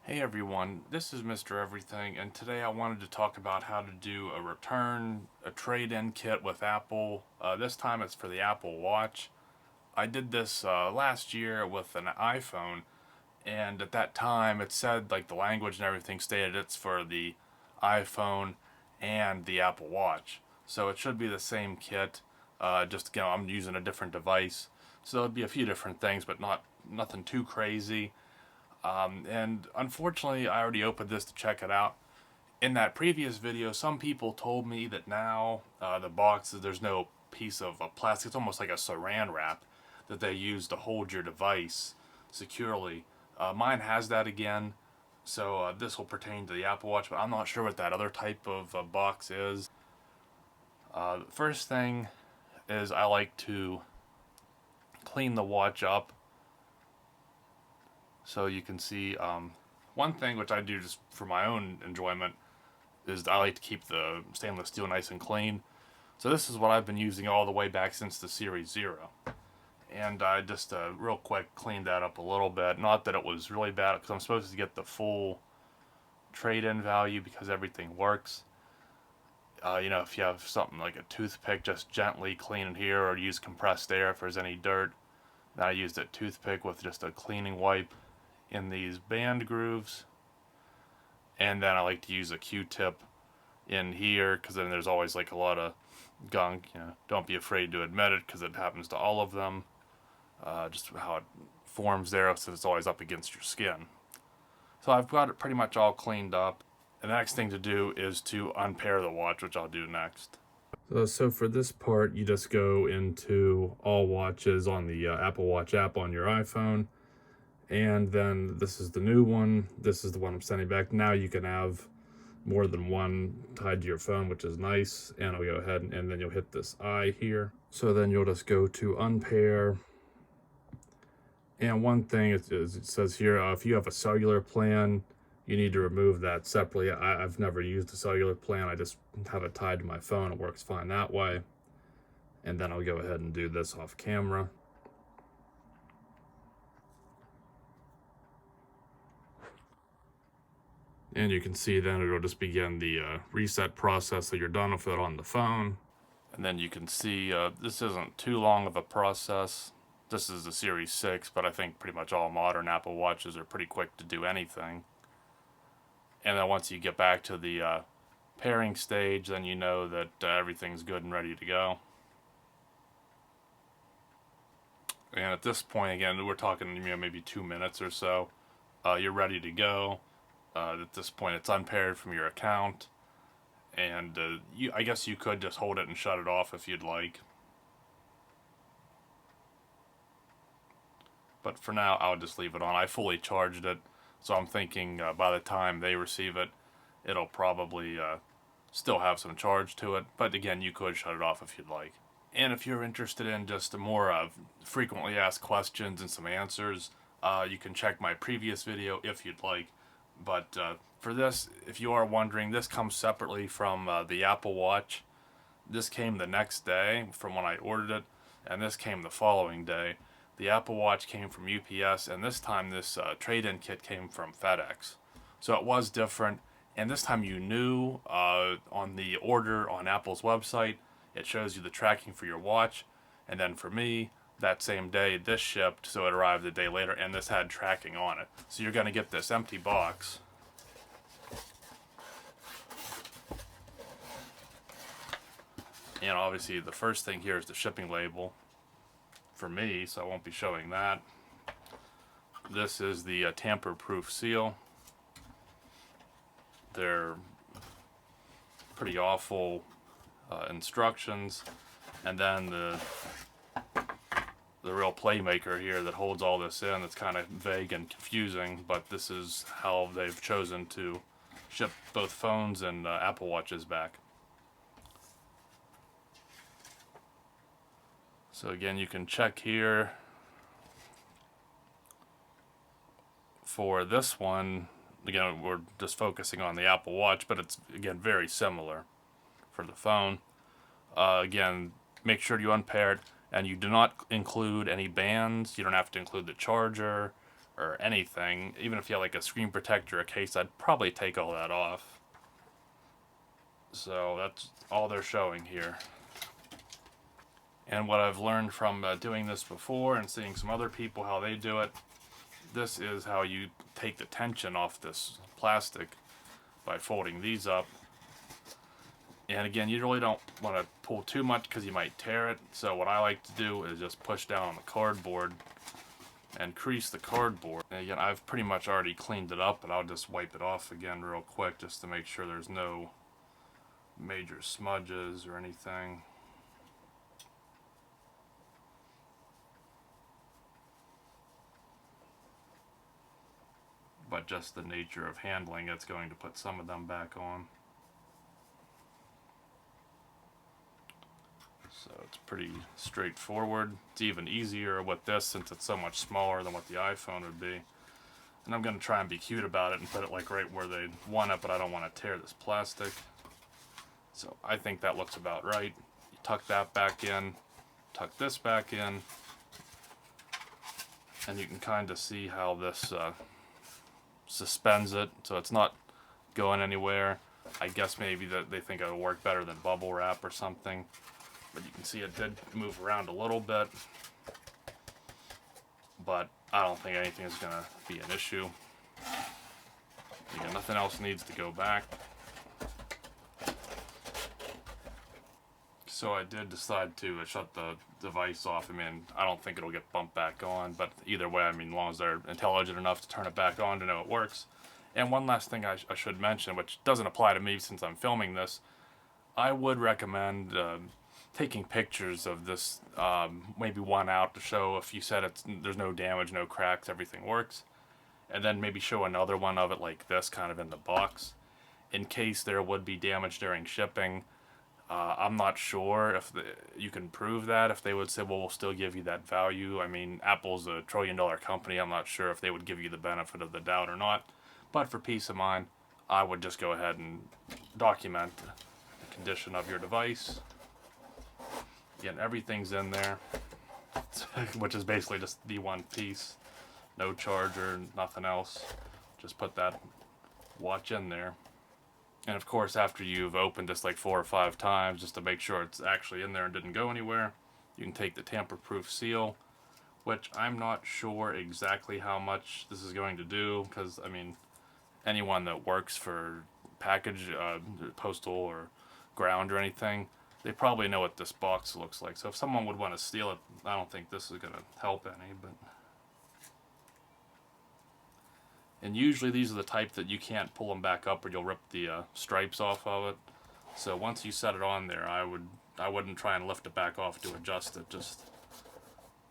Hey everyone, this is Mr. Everything, and today I wanted to talk about how to do a trade-in kit with Apple. This time it's for the Apple Watch. I did this last year with an iPhone, and at that time it said like the language and everything stated it's for the iPhone and the Apple Watch. So it should be the same kit, just I'm using a different device. So it'd be a few different things, but nothing too crazy. And unfortunately, I already opened this to check it out. In that previous video, some people told me that now the boxes, there's no piece of plastic. It's almost like a saran wrap that they use to hold your device securely. Mine has that again, so this will pertain to the Apple Watch, but I'm not sure what that other type of box is. The first thing is I like to clean the watch up. So you can see one thing which I do just for my own enjoyment is I like to keep the stainless steel nice and clean. So this is what I've been using all the way back since the Series 0. And I just real quick cleaned that up a little bit. Not that it was really bad because I'm supposed to get the full trade-in value because everything works. If you have something like a toothpick, just gently clean it here or use compressed air if there's any dirt. Then I used a toothpick with just a cleaning wipe in these band grooves, and then I like to use a Q-tip in here because then there's always like a lot of gunk. Don't be afraid to admit it because it happens to all of them. Just how it forms there, so it's always up against your skin. So I've got it pretty much all cleaned up. And the next thing to do is to unpair the watch, which I'll do next. So for this part, you just go into all watches on the Apple Watch app on your iPhone. And then this is the new one. This is the one I'm sending back. Now you can have more than one tied to your phone, which is nice. And I'll go ahead and then you'll hit this I here. So then you'll just go to unpair. And one thing is it says here, if you have a cellular plan, you need to remove that separately. I've never used a cellular plan. I just have it tied to my phone. It works fine that way. And then I'll go ahead and do this off camera. And you can see then it'll just begin the reset process, so you're done with it on the phone. And then you can see this isn't too long of a process. This is the Series 6, but I think pretty much all modern Apple Watches are pretty quick to do anything. And then once you get back to the pairing stage, then you know that everything's good and ready to go. And at this point, again, we're talking maybe 2 minutes or so. You're ready to go. At this point, it's unpaired from your account, and I guess you could just hold it and shut it off if you'd like. But for now, I'll just leave it on. I fully charged it, so I'm thinking by the time they receive it, it'll probably still have some charge to it. But again, you could shut it off if you'd like. And if you're interested in just more frequently asked questions and some answers, you can check my previous video if you'd like. But for this, if you are wondering, this comes separately from the Apple Watch. This came the next day from when I ordered it, and this came the following day. The Apple Watch came from UPS, and this time this trade-in kit came from FedEx. So it was different, and this time you knew on the order on Apple's website, it shows you the tracking for your watch, and then for me, that same day this shipped, so it arrived a day later, and this had tracking on it. So you're going to get this empty box. And obviously the first thing here is the shipping label for me, so I won't be showing that. This is the tamper-proof seal. They're pretty awful instructions. And then the real playmaker here that holds all this in. It's kind of vague and confusing, but this is how they've chosen to ship both phones and Apple Watches back. So again, you can check here for this one. Again, we're just focusing on the Apple Watch, but it's again very similar for the phone. Again, make sure you unpair it. And you do not include any bands. You don't have to include the charger or anything. Even if you had like a screen protector or a case, I'd probably take all that off. So that's all they're showing here. And what I've learned from doing this before and seeing some other people how they do it, this is how you take the tension off this plastic, by folding these up. And again, you really don't want to pull too much because you might tear it. So what I like to do is just push down on the cardboard and crease the cardboard. And again, I've pretty much already cleaned it up, but I'll just wipe it off again real quick just to make sure there's no major smudges or anything. But just the nature of handling it's going to put some of them back on. So it's pretty straightforward. It's even easier with this since it's so much smaller than what the iPhone would be. And I'm going to try and be cute about it and put it like right where they want it, but I don't want to tear this plastic. So I think that looks about right. You tuck that back in, tuck this back in, and you can kind of see how this suspends it, so it's not going anywhere. I guess maybe that they think it'll work better than bubble wrap or something, but you can see it did move around a little bit, but I don't think anything is going to be an issue. Again, nothing else needs to go back. So I did decide to shut the device off. I mean, I don't think it'll get bumped back on, but either way, I mean, as long as they're intelligent enough to turn it back on to know it works. And one last thing I should mention, which doesn't apply to me since I'm filming this, I would recommend taking pictures of this, maybe one out to show if you said there's no damage, no cracks, everything works, and then maybe show another one of it like this, kind of in the box, in case there would be damage during shipping. I'm not sure if you can prove that, if they would say, well, we'll still give you that value. I mean, Apple's a $1 trillion company. I'm not sure if they would give you the benefit of the doubt or not. But for peace of mind, I would just go ahead and document the condition of your device. Again, everything's in there, which is basically just the one piece. No charger, nothing else. Just put that watch in there. And of course, after you've opened this like 4 or 5 times, just to make sure it's actually in there and didn't go anywhere, you can take the tamper-proof seal, which I'm not sure exactly how much this is going to do, because, I mean, anyone that works for package, postal or ground or anything, they probably know what this box looks like. So if someone would want to steal it, I don't think this is going to help any, but... And usually these are the type that you can't pull them back up or you'll rip the stripes off of it. So once you set it on there, I wouldn't try and lift it back off to adjust it. Just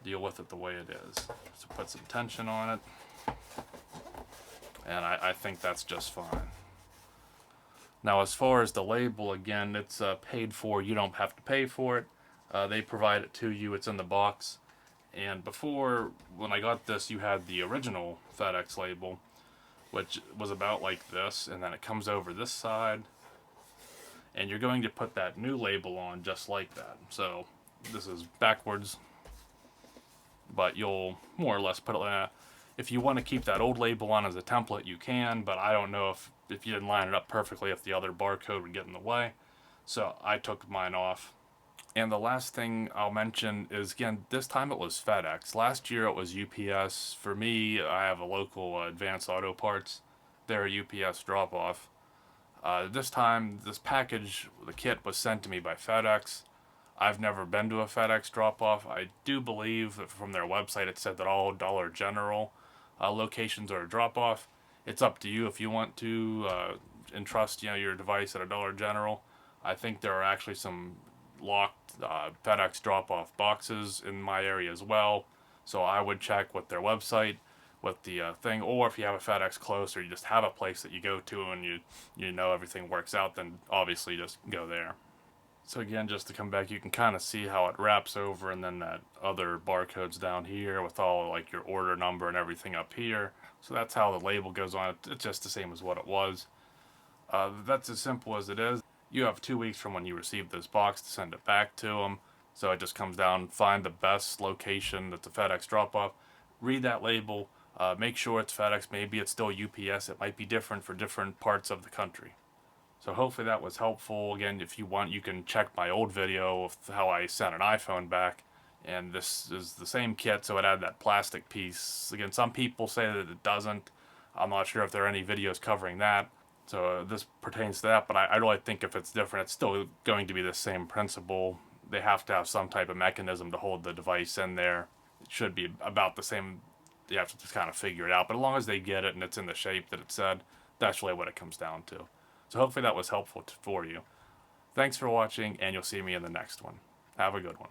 deal with it the way it is. So put some tension on it. And I think that's just fine. Now as far as the label, again, it's paid for. You don't have to pay for it. They provide it to you. It's in the box. And before, when I got this, you had the original FedEx label, which was about like this, and then it comes over this side, and you're going to put that new label on just like that. So this is backwards, but you'll more or less put it like that. If you want to keep that old label on as a template, you can, but I don't know if you didn't line it up perfectly, if the other barcode would get in the way. So I took mine off. And the last thing I'll mention is, again, this time it was FedEx. Last year it was UPS. For me, I have a local Advanced Auto Parts. They're a UPS drop-off. This time, this package, the kit, was sent to me by FedEx. I've never been to a FedEx drop-off. I do believe that from their website it said that all Dollar General locations are a drop-off. It's up to you if you want to entrust your device at a Dollar General. I think there are actually some locked FedEx drop-off boxes in my area as well, so I would check with their website, with the thing, or if you have a FedEx close or you just have a place that you go to and you know everything works out, then obviously just go there. So again, just to come back, you can kind of see how it wraps over, and then that other barcode's down here with all like your order number and everything up here. So that's how the label goes on. It's just the same as what it was. That's as simple as it is. You have 2 weeks from when you receive this box to send it back to them. So it just comes down, find the best location that's a FedEx drop-off, read that label, make sure it's FedEx. Maybe it's still UPS. It might be different for different parts of the country. So hopefully that was helpful. Again, if you want, you can check my old video of how I sent an iPhone back. And this is the same kit, so it had that plastic piece. Again, some people say that it doesn't. I'm not sure if there are any videos covering that. So this pertains to that, but I really think if it's different, it's still going to be the same principle. They have to have some type of mechanism to hold the device in there. It should be about the same. You have to just kind of figure it out. But as long as they get it and it's in the shape that it said, that's really what it comes down to. So hopefully that was helpful for you. Thanks for watching, and you'll see me in the next one. Have a good one.